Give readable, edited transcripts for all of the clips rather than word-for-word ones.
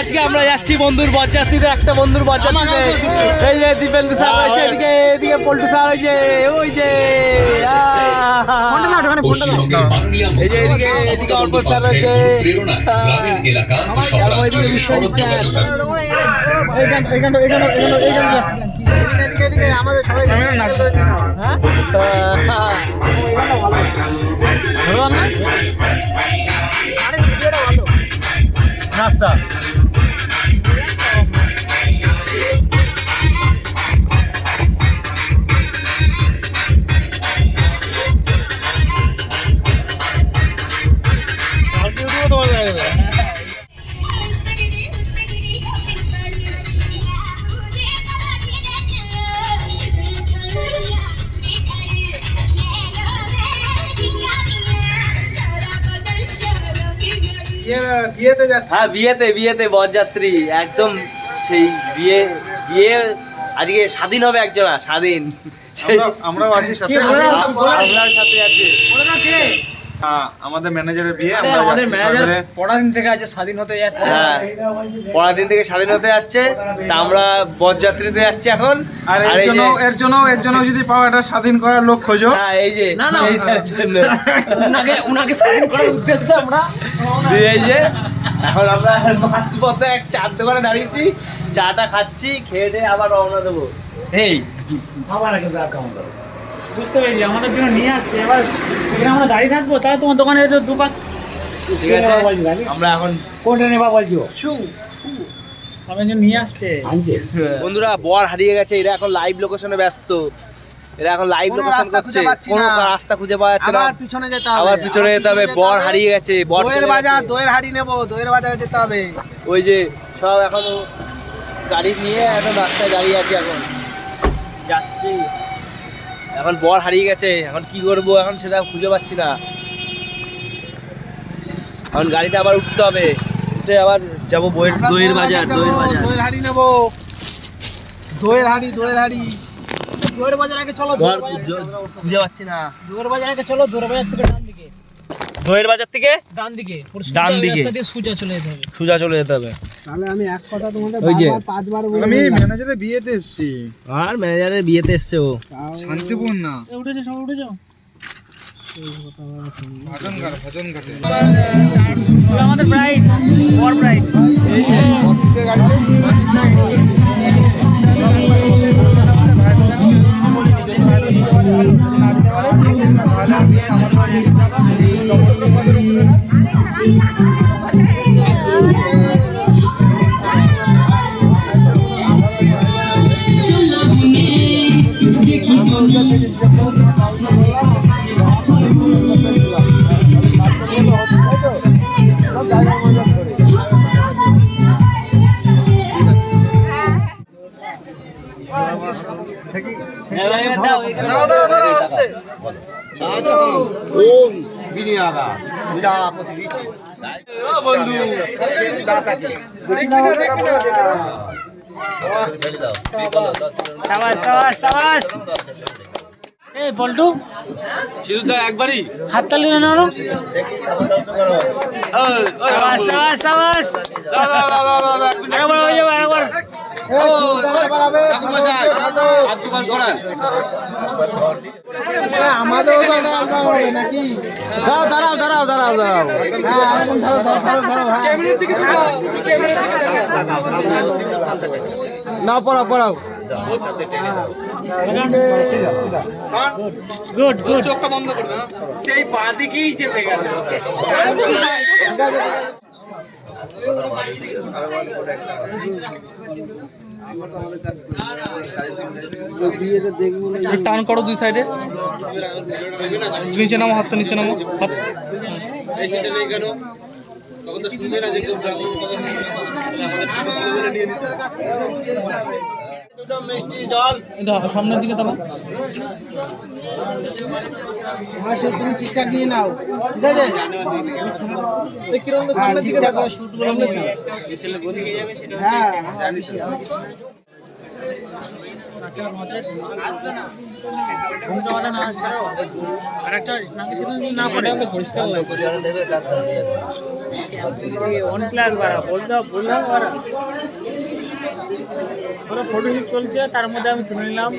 আজকে আমরা যাচ্ছি বন্ধুর বরযাত্রীতে, একটা বন্ধুর বরযাত্রীতে। এই যে দীপেন্দু স্যার রয়েছে এদিকে, এদিকে পল্টু স্যার হয়েছে, ওই যে এই যে এদিকে, এদিকে অল্প স্যার রয়েছে, আমাদের সবাই নাচটা হ্যাঁ, বিয়েতে বরযাত্রী একদম সেই বিয়ে বিয়ে আজকে স্বাধীন হবে একজন, স্বাধীন আমরাও আছি সাথে, আপনার সাথে আছে আমাদের ম্যানেজারের বিয়ে। আমাদের ম্যানেজার পরদিন থেকে আছে স্বাধীন হতে যাচ্ছে। হ্যাঁ, পরদিন থেকে স্বাধীন হতে যাচ্ছে, তা আমরা বরযাত্রীতে যাচ্ছি এখন। আর এর জন্য যদি পাও একটা স্বাধীন করার লোক খোঁজো। হ্যাঁ, এই যে এই স্যারের জন্য উনাকে স্বাধীন করার উদ্দেশ্যে আমরা এই যে এখন আমরা মাঝপথে এক চার দোকানে দাঁড়িয়েছি, চাটা খাচ্ছি, খেয়ে দিয়ে আবার রওনা দেবো। এই বুঝতে পেরেছি, আমাদের জন্য নিয়ে আসছে। এবার এখানে আমরা দাঁড়িয়ে থাকবো, তাহলে তোমার দোকানে দুপাক। ঠিক আছে, আমরা এখন কোনটা নেবা বলছো? আমার জন্য নিয়ে আসছে। বন্ধুরা, বর হারিয়ে গেছে, এরা এখন লাইভ লোকেশনে ব্যস্ত, এরা এখন লাইভ লোকেশন করছে, কোনো রাস্তা খুঁজে পাওয়া যাচ্ছে না। আবার পিছনে যেতে হবে, আবার পিছনে যেতে হবে, বর হারিয়ে গেছে। বর দইয়ের বাজার, দইয়ের হাড়ি নেবো, দইয়ের বাজারে যেতে হবে। ওই যে সব এখন গাড়ি নিয়ে এখন রাস্তায় দাঁড়িয়ে আছে, এখন যাচ্ছি। এখন বর হারিয়ে গেছে, এখন কি করবো এখন সেটা খুঁজে পাচ্ছি না। এখন গাড়িটা আবার উঠতে হবে, উঠে আবার যাবো দইয়ের বাজার। দইয়ের হাড়ি নেবো, দইয়ের হাড়ি দইয়ের বাজার আগে চলো। খুঁজে পাচ্ছি না। দইয়ের বাজার আগে চলো। দইয়ের বাজার থেকে ডান দিকে, দইয়ের বাজার থেকে ডান দিকে, ডান দিকে সোজা চলে যেতে হবে। সোজা চলে যেতে হবে। তাহলে আমি এক কথা তোমাদের ওই যে পাঁচবার আমি ম্যানেজারের বিয়েতে এসেছি। আর ম্যানেজারের বিয়েতে এসছে ও। শান্তিপুর না, উঠে যাও, উঠে যাও। ভজন ঘাটে আমাদের ব্রাইড, বর ব্রাইড। এই বল্টু শুধু একবারই হাততালি না নাও। সাবাস সাবাস সাবাস। একবার হয়ে যাবে, একবার। আমাদেরও তো একটা অ্যালবাম হবে নাকি? দাঁড়াও। হ্যাঁ, এখন ধরো। না, পড়াও। Good good. চোখটা বন্ধ করবে না, সেই পা দিকেই চেপে গেল। টান করো দুই সাইডে, নিচে নামো, হাতটা নিচে নামো, হাত সামনের দিকে তারা তুমি ঠিকঠাক নিয়ে নাও, ঠিক আছে? কিরণ সামনের দিকে হ্যাঁ আচ্ছা মজা আসবে না ঘুমটা মাথা না ছাড়ো আর একটা নাকি সেদিন না পড়ে আমাকে পরিষ্কার লাগে অন ক্লাস বাড়া বললাম বাড়া পুরো ফটোশুট চলছে তার মধ্যে আমি শুনে নিলাম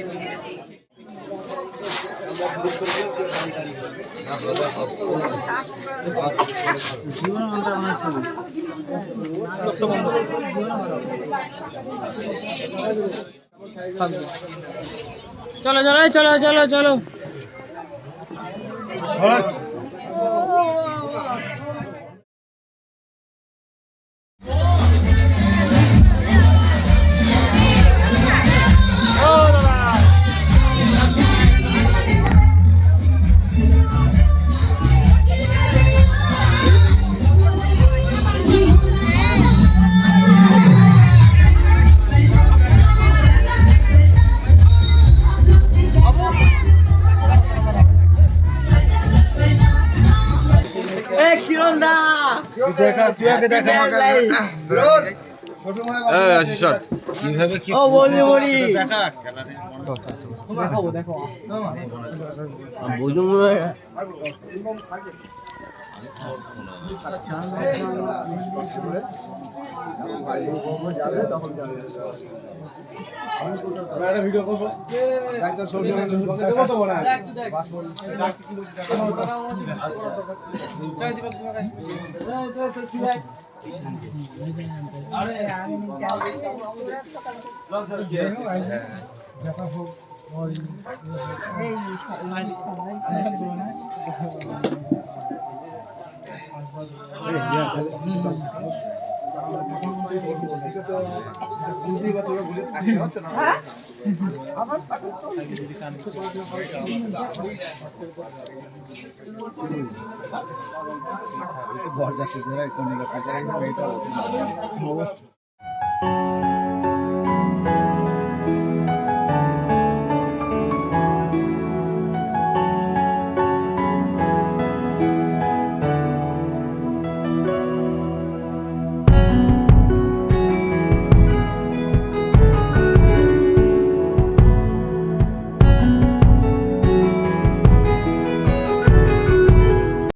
জীবন মন্ত্র আমার ছবি চলো চলো চলো চলো চলো ভিডিও করবো বরযাত্রী